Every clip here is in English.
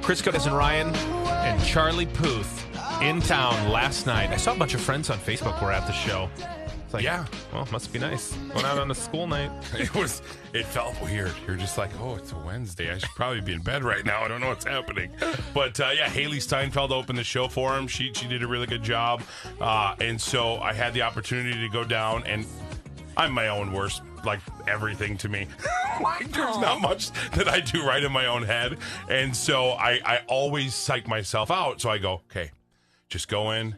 Crisco, Des and Ryan and Charlie Puth in town last night. I saw a bunch of friends on Facebook were at the show. It's like, yeah, well, must be nice. Going out on a school night. It felt weird. You're just like, oh, it's a Wednesday. I should probably be in bed right now. I don't know what's happening. But yeah, Haley Steinfeld opened the show for him. She did a really good job. And so I had the opportunity to go down, and I'm my own worst, like everything to me. Like there's not much that I do right in my own head. And so I always psych myself out. So I go, okay, just go in,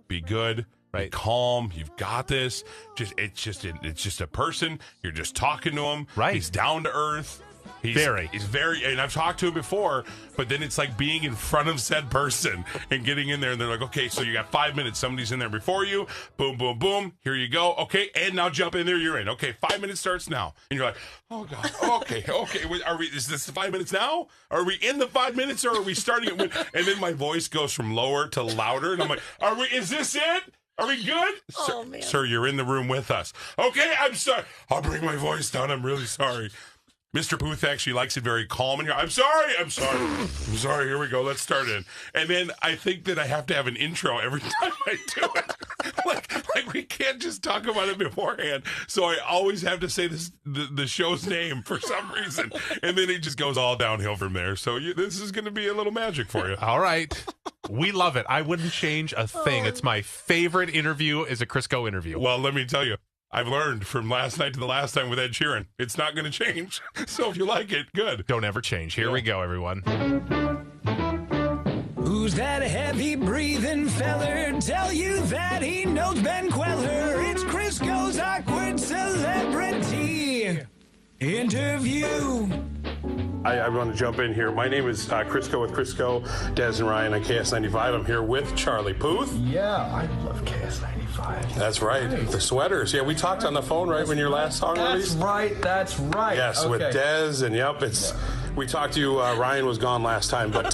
be good, be calm. You've got this. It's just a person. You're just talking to him. Right. He's down to earth. He's very, and I've talked to him before, but then it's like being in front of said person and getting in there, and they're like, okay, so you got 5 minutes. Somebody's in there before you. Boom, boom, boom. Here you go. Okay, and now jump in there. You're in. Okay, 5 minutes starts now. And you're like, oh, God. Okay. Is this 5 minutes now? Are we in the 5 minutes, or are we starting it? And then my voice goes from lower to louder, and I'm like, is this it? Are we good? Sir, you're in the room with us. Okay, I'm sorry. I'll bring my voice down. I'm really sorry. Mr. Puth actually likes it very calm. And I'm sorry. Here we go. Let's start in. And then I think that I have to have an intro every time I do it. like we can't just talk about it beforehand. So I always have to say the show's name for some reason. And then it just goes all downhill from there. So this is going to be a little magic for you. All right. We love it. I wouldn't change a thing. It's my favorite interview is a Crisco interview. Well, let me tell you. I've learned from last night to the last time with Ed Sheeran. It's not going to change. So if you like it, good. Don't ever change. Here we go, everyone. Who's that heavy breathing feller? Tell you that he knows Ben Queller. It's Crisco's awkward celebrity interview. I want to jump in here. My name is Crisco with Crisco, Des and Ryan on KS95. I'm here with Charlie Puth. Yeah, I love KS95. That's right. The sweaters. Yeah, we talked on the phone when your last song released. That's right. Yes, okay. With Des, and we talked to you. Ryan was gone last time, but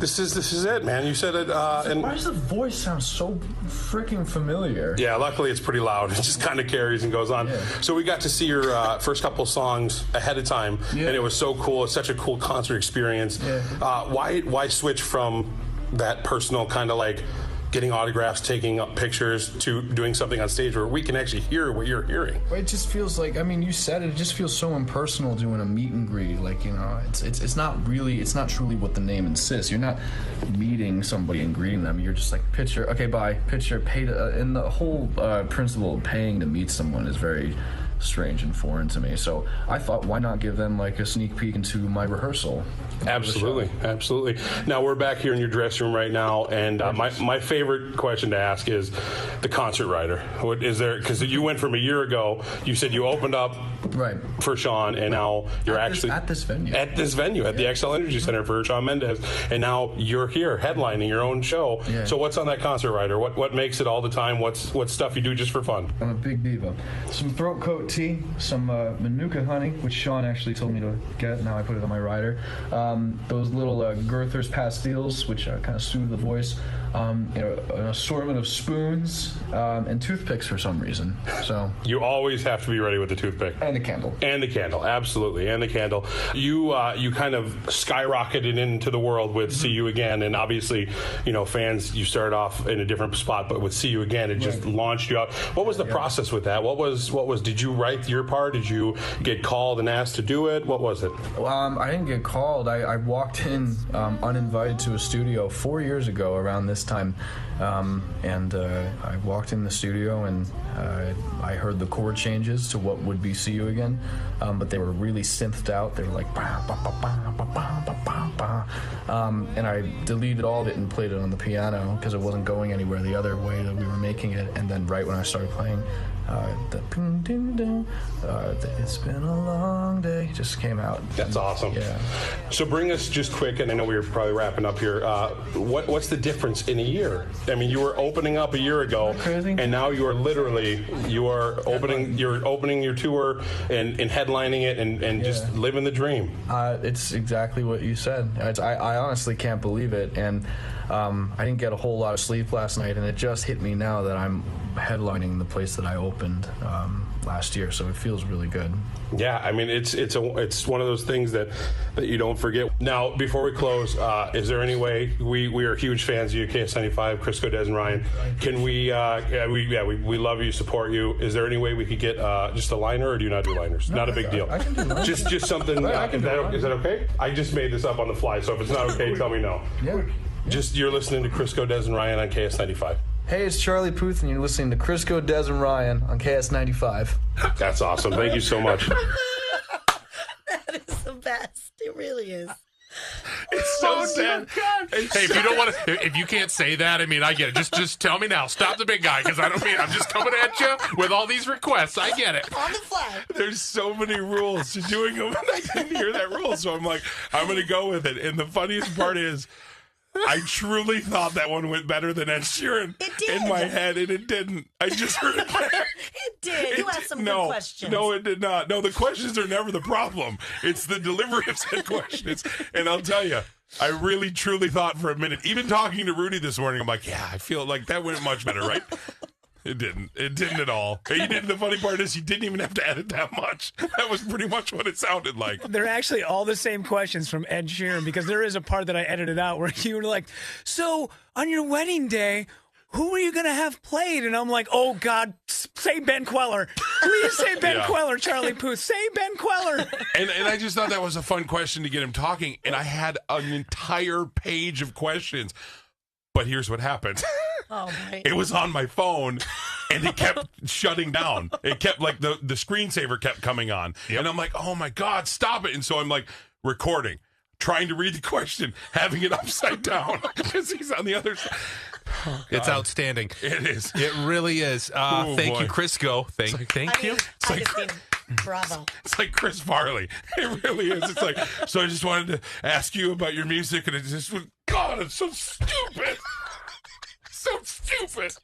this is it, man. You said it. Why does the voice sound so freaking familiar? Yeah, luckily it's pretty loud. It just kind of carries and goes on. Yeah. So we got to see your first couple songs ahead of time, and it was so cool. It's such a cool concert experience. Yeah. Why switch from that personal kind of like getting autographs, taking up pictures, to doing something on stage where we can actually hear what you're hearing? It just feels like, I mean, you said it just feels so impersonal doing a meet and greet. Like, you know, it's not truly what the name insists. You're not meeting somebody and greeting them. You're just like, picture, okay, bye, picture, pay to, and the whole principle of paying to meet someone is very strange and foreign to me. So I thought, why not give them like a sneak peek into my rehearsal? Absolutely. Now we're back here in your dressing room right now, and my favorite question to ask is the concert rider. What is there? Because you went from a year ago, you said you opened up for Sean, and now you're at this venue at the XL Energy Center for Shawn Mendes, and now you're here headlining your own show. Yeah. So what's on that concert rider? What makes it all the time? What's stuff you do just for fun? I'm a big diva. Some throat coat tea, some Manuka honey, which Sean actually told me to get. Now I put it on my rider. Those little Girther's pastilles, which kind of soothe the voice. An assortment of spoons and toothpicks for some reason. So you always have to be ready with the toothpick and the candle. Absolutely, and the candle. You kind of skyrocketed into the world with "See You Again," and obviously, fans. You started off in a different spot, but with "See You Again," it just launched you out. What was the process with that? What was? Did you write your part? Did you get called and asked to do it? What was it? I didn't get called. I walked in uninvited to a studio 4 years ago around this time, and I walked in the studio and I heard the chord changes to what would be "See You Again," but they were really synthed out. They were like bah, bah, bah, bah, bah, bah, bah, bah, bah. And I deleted all of it and played it on the piano because it wasn't going anywhere the other way that we were making it. And then right when I started playing, the "It's Been a Long Day" just came out. That's awesome. Yeah. So bring us just quick, and I know we're probably wrapping up here. What's the difference in a year? I mean, you were opening up a year ago, and now you are opening your tour and headlining it and just living the dream. It's exactly what you said. I honestly can't believe it, and I didn't get a whole lot of sleep last night, and it just hit me now that I'm headlining the place that I opened last year, so it feels really good. Yeah, I mean, it's one of those things that you don't forget. Now, before we close, is there any way we are huge fans of you, KS95, Crisco, Des, and Ryan? Can we love you, support you. Is there any way we could get just a liner, or do you not do liners? No, not a big deal. I can do liners. Just something. Is that okay? I just made this up on the fly, so if it's not okay, tell me no. Yeah. Just you're listening to Crisco, Des, and Ryan on KS95. Hey, it's Charlie Puth, and you're listening to Crisco, Des, and Ryan on KS95. That's awesome. Thank you so much. That is the best. It really is. It's so sad. Hey, if you don't want to, if you can't say that, I mean, I get it. Just tell me now. Stop the big guy, because I don't mean I'm just coming at you with all these requests. I get it. On the fly. There's so many rules to doing them, and I didn't hear that rule, so I'm like, I'm going to go with it. And the funniest part is, I truly thought that one went better than Ed Sheeran in my head, and it didn't. I just heard it there. It did. You asked some good questions. No, it did not. No, the questions are never the problem. It's the delivery of said questions. And I'll tell you, I really, truly thought for a minute, even talking to Rudy this morning, I'm like, yeah, I feel like that went much better, right? It didn't. It didn't at all. The funny part is you didn't even have to edit that much. That was pretty much what it sounded like. They're actually all the same questions from Ed Sheeran, because there is a part that I edited out where you were like, so on your wedding day, who are you going to have played? And I'm like, oh, God, say Ben Queller. Please say Ben Queller, Charlie Puth. Say Ben Queller. And I just thought that was a fun question to get him talking. And I had an entire page of questions. But here's what happened. Oh, my. It was on my phone, and it kept shutting down. It kept, like, the screensaver kept coming on. Yep. And I'm like, oh, my God, stop it. And so I'm, like, recording, trying to read the question, having it upside down because he's on the other side. Oh, it's outstanding. It is. It really is. Thank you, Crisco. Thank you. It's like, bravo. It's like Chris Farley. It really is. It's like, so I just wanted to ask you about your music, and it just was, God, it's so stupid. So stupid.